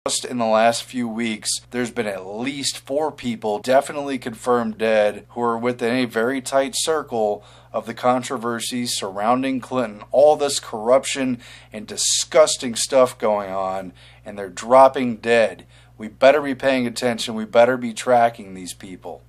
Just in the last few weeks, there's been at least 4 people definitely confirmed dead who are within a very tight circle of the controversy surrounding Clinton. All this corruption and disgusting stuff going on, and they're dropping dead. We better be paying attention. We better be tracking these people.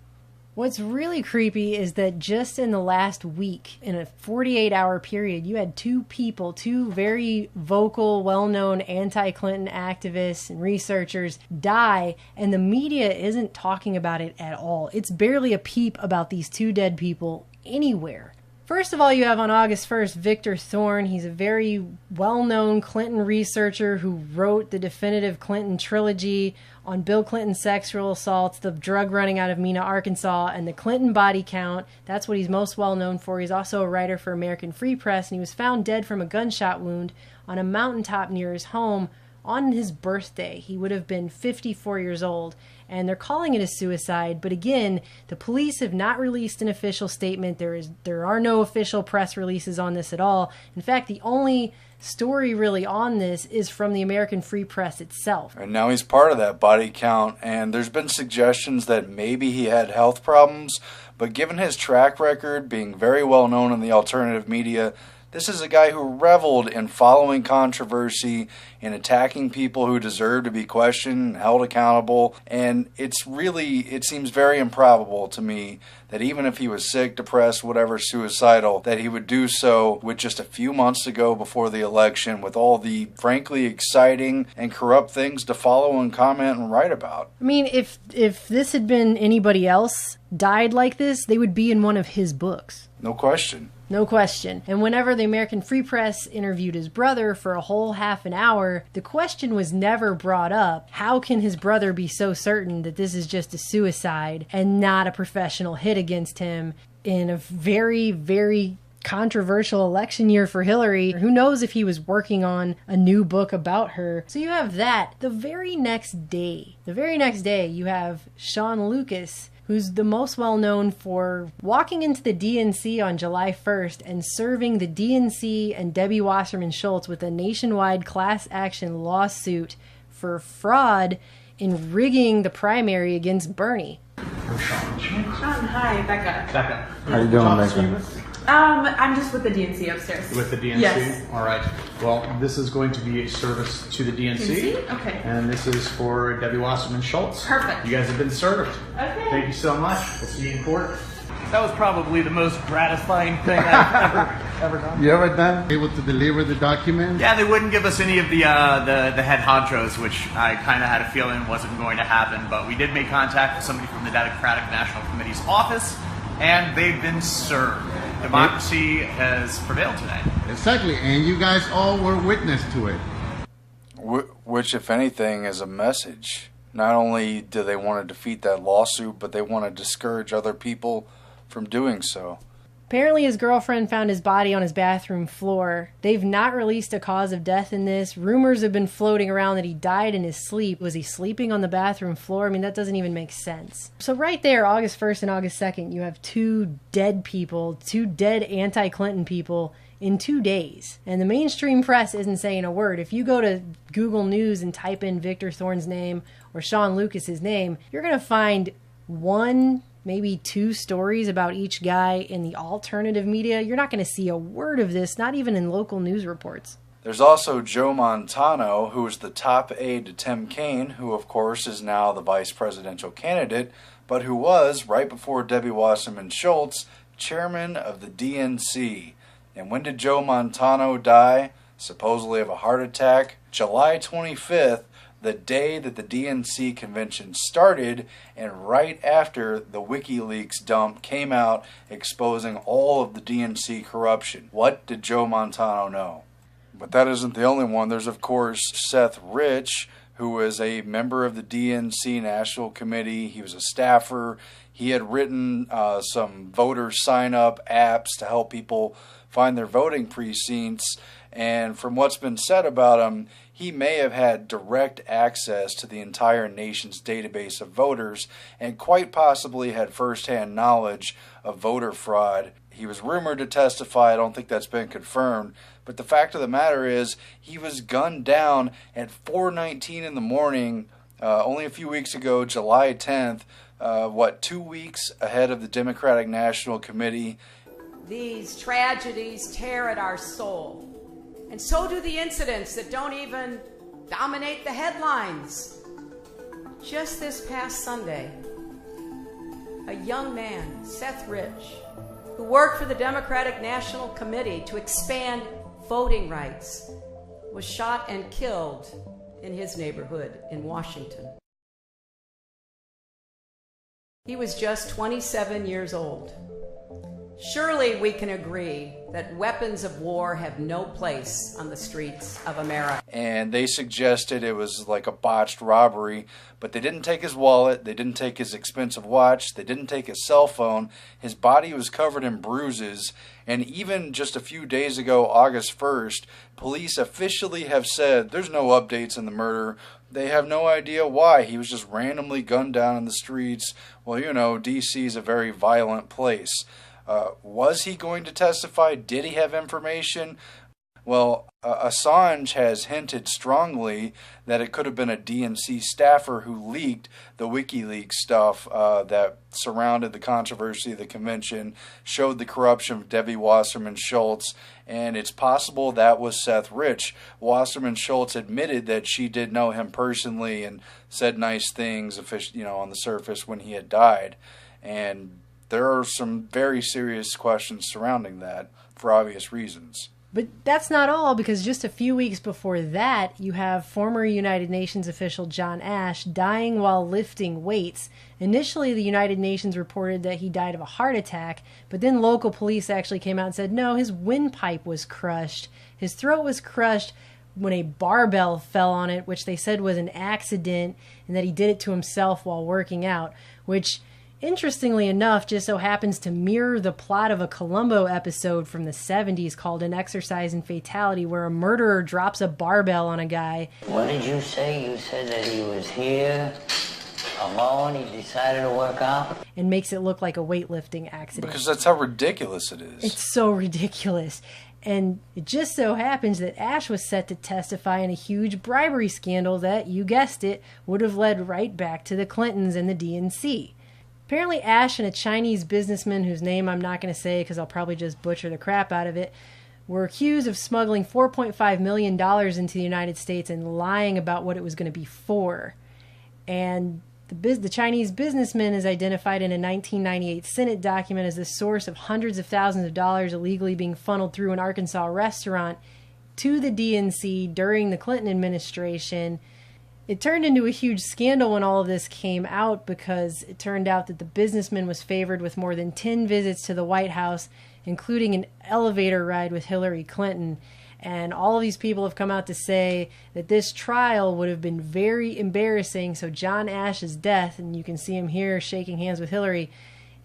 What's really creepy is that just in the last week, in a 48-hour period, you had 2 people, 2 very vocal, well-known anti-Clinton activists and researchers die, and the media isn't talking about it at all. It's barely a peep about these 2 dead people anywhere. First of all, you have on August 1st, Victor Thorn. He's a very well-known Clinton researcher who wrote the definitive Clinton trilogy on Bill Clinton's sexual assaults, the drug running out of Mena, Arkansas, and the Clinton body count. That's what he's most well known for. He's also a writer for American Free Press, and he was found dead from a gunshot wound on a mountaintop near his home on his birthday. He would have been 54 years old, and they're calling it a suicide. But again, the police have not released an official statement. There are no official press releases on this at all. In fact, the only story really on this is from the American Free Press itself. And now he's part of that body count, and there's been suggestions that maybe he had health problems, but given his track record being very well known in the alternative media, this is a guy who reveled in following controversy and attacking people who deserve to be questioned and held accountable. And it seems very improbable to me that even if he was sick, depressed, whatever, suicidal, that he would do so with just a few months to go before the election, with all the frankly exciting and corrupt things to follow and comment and write about. I mean, if this had been anybody else died like this, they would be in one of his books. No question. No question. And whenever the American Free Press interviewed his brother for a whole half an hour, the question was never brought up, how can his brother be so certain that this is just a suicide and not a professional hit against him in a very, very controversial election year for Hillary? Who knows if he was working on a new book about her. So you have that. The very next day, you have Sean Lucas, who's the most well known for walking into the DNC on July 1st and serving the DNC and Debbie Wasserman Schultz with a nationwide class action lawsuit for fraud in rigging the primary against Bernie. Sean, hi, Becca. How you doing, Becca? I'm just with the DNC upstairs. With the DNC? Yes. All right. Well, this is going to be a service to the DNC. Okay. And this is for Debbie Wasserman Schultz. Perfect. You guys have been served. Okay. Thank you so much. We'll see you in court. That was probably the most gratifying thing I've ever done. You ever done? Able to deliver the document? Yeah, they wouldn't give us any of the head honchos, which I kind of had a feeling wasn't going to happen. But we did make contact with somebody from the Democratic National Committee's office, and they've been served. Democracy has prevailed tonight. Exactly, and you guys all were witness to it. Which, if anything, is a message. Not only do they want to defeat that lawsuit, but they want to discourage other people from doing so. Apparently his girlfriend found his body on his bathroom floor. They've not released a cause of death in this. Rumors have been floating around that he died in his sleep. Was he sleeping on the bathroom floor? I mean, that doesn't even make sense. So right there, August 1st and August 2nd, you have 2 dead people, 2 dead anti-Clinton people in 2 days. And the mainstream press isn't saying a word. If you go to Google News and type in Victor Thorn's name or Sean Lucas's name, you're going to find 1, maybe 2 stories about each guy in the alternative media. You're not going to see a word of this, not even in local news reports. There's also Joe Montano, who was the top aide to Tim Kaine, who of course is now the vice presidential candidate, but who was, right before Debbie Wasserman Schultz, chairman of the DNC. And when did Joe Montano die? Supposedly of a heart attack. July 25th, the day that the DNC convention started, and right after the WikiLeaks dump came out exposing all of the DNC corruption. What did Joe Montano know? But that isn't the only one. There's, of course, Seth Rich, who is a member of the DNC National Committee. He was a staffer. He had written some voter sign-up apps to help people find their voting precincts. And from what's been said about him, he may have had direct access to the entire nation's database of voters and quite possibly had firsthand knowledge of voter fraud. He was rumored to testify. I don't think that's been confirmed. But the fact of the matter is, he was gunned down at 4:19 in the morning, only a few weeks ago, July 10th, 2 weeks ahead of the Democratic National Committee. These tragedies tear at our soul, and so do the incidents that don't even dominate the headlines. Just this past Sunday, a young man, Seth Rich, who worked for the Democratic National Committee to expand voting rights, was shot and killed in his neighborhood in Washington. He was just 27 years old. Surely we can agree that weapons of war have no place on the streets of America. And they suggested it was like a botched robbery, but they didn't take his wallet, they didn't take his expensive watch, they didn't take his cell phone. His body was covered in bruises, and even just a few days ago, August 1st, police officially have said there's no updates in the murder. They have no idea why. He was just randomly gunned down in the streets. Well, you know, D.C. is a very violent place. Was he going to testify? Did he have information? Well, Assange has hinted strongly that it could have been a DNC staffer who leaked the WikiLeaks stuff that surrounded the controversy of the convention, showed the corruption of Debbie Wasserman Schultz, and it's possible that was Seth Rich. Wasserman Schultz admitted that she did know him personally and said nice things, on the surface when he had died, and there are some very serious questions surrounding that for obvious reasons. But that's not all, because just a few weeks before that, you have former United Nations official John Ash dying while lifting weights. Initially, the United Nations reported that he died of a heart attack, but then local police actually came out and said, no, his windpipe was crushed. His throat was crushed when a barbell fell on it, which they said was an accident, and that he did it to himself while working out, which, interestingly enough, just so happens to mirror the plot of a Columbo episode from the 70s called An Exercise in Fatality, where a murderer drops a barbell on a guy. What did you say? You said that he was here alone, he decided to work out? And makes it look like a weightlifting accident. Because that's how ridiculous it is. It's so ridiculous. And it just so happens that Ash was set to testify in a huge bribery scandal that, you guessed it, would have led right back to the Clintons and the DNC. Apparently Ash and a Chinese businessman whose name I'm not going to say because I'll probably just butcher the crap out of it, were accused of smuggling $4.5 million into the United States and lying about what it was going to be for. And the Chinese businessman is identified in a 1998 Senate document as the source of hundreds of thousands of dollars illegally being funneled through an Arkansas restaurant to the DNC during the Clinton administration. It turned into a huge scandal when all of this came out, because it turned out that the businessman was favored with more than 10 visits to the White House, including an elevator ride with Hillary Clinton. And all of these people have come out to say that this trial would have been very embarrassing. So John Ash's death, and you can see him here shaking hands with Hillary,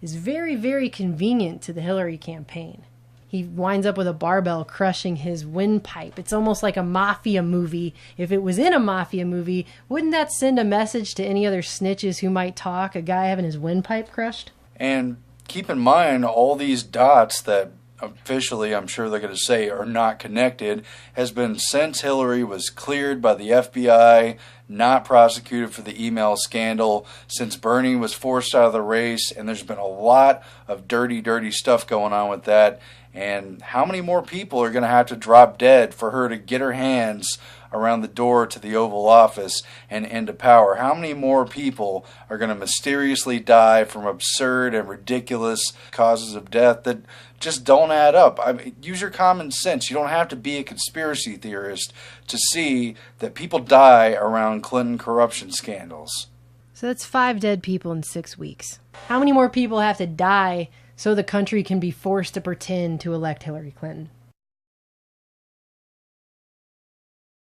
is very, very convenient to the Hillary campaign. He winds up with a barbell crushing his windpipe. It's almost like a mafia movie. If it was in a mafia movie, wouldn't that send a message to any other snitches who might talk, a guy having his windpipe crushed? And keep in mind, all these dots that officially I'm sure they're going to say are not connected has been since Hillary was cleared by the FBI, not prosecuted for the email scandal, since Bernie was forced out of the race, and there's been a lot of dirty, dirty stuff going on with that. And how many more people are going to have to drop dead for her to get her hands around the door to the Oval Office and into power? How many more people are going to mysteriously die from absurd and ridiculous causes of death that just don't add up? I mean, use your common sense. You don't have to be a conspiracy theorist to see that people die around Clinton corruption scandals. So that's 5 dead people in 6 weeks. How many more people have to die so the country can be forced to pretend to elect Hillary Clinton?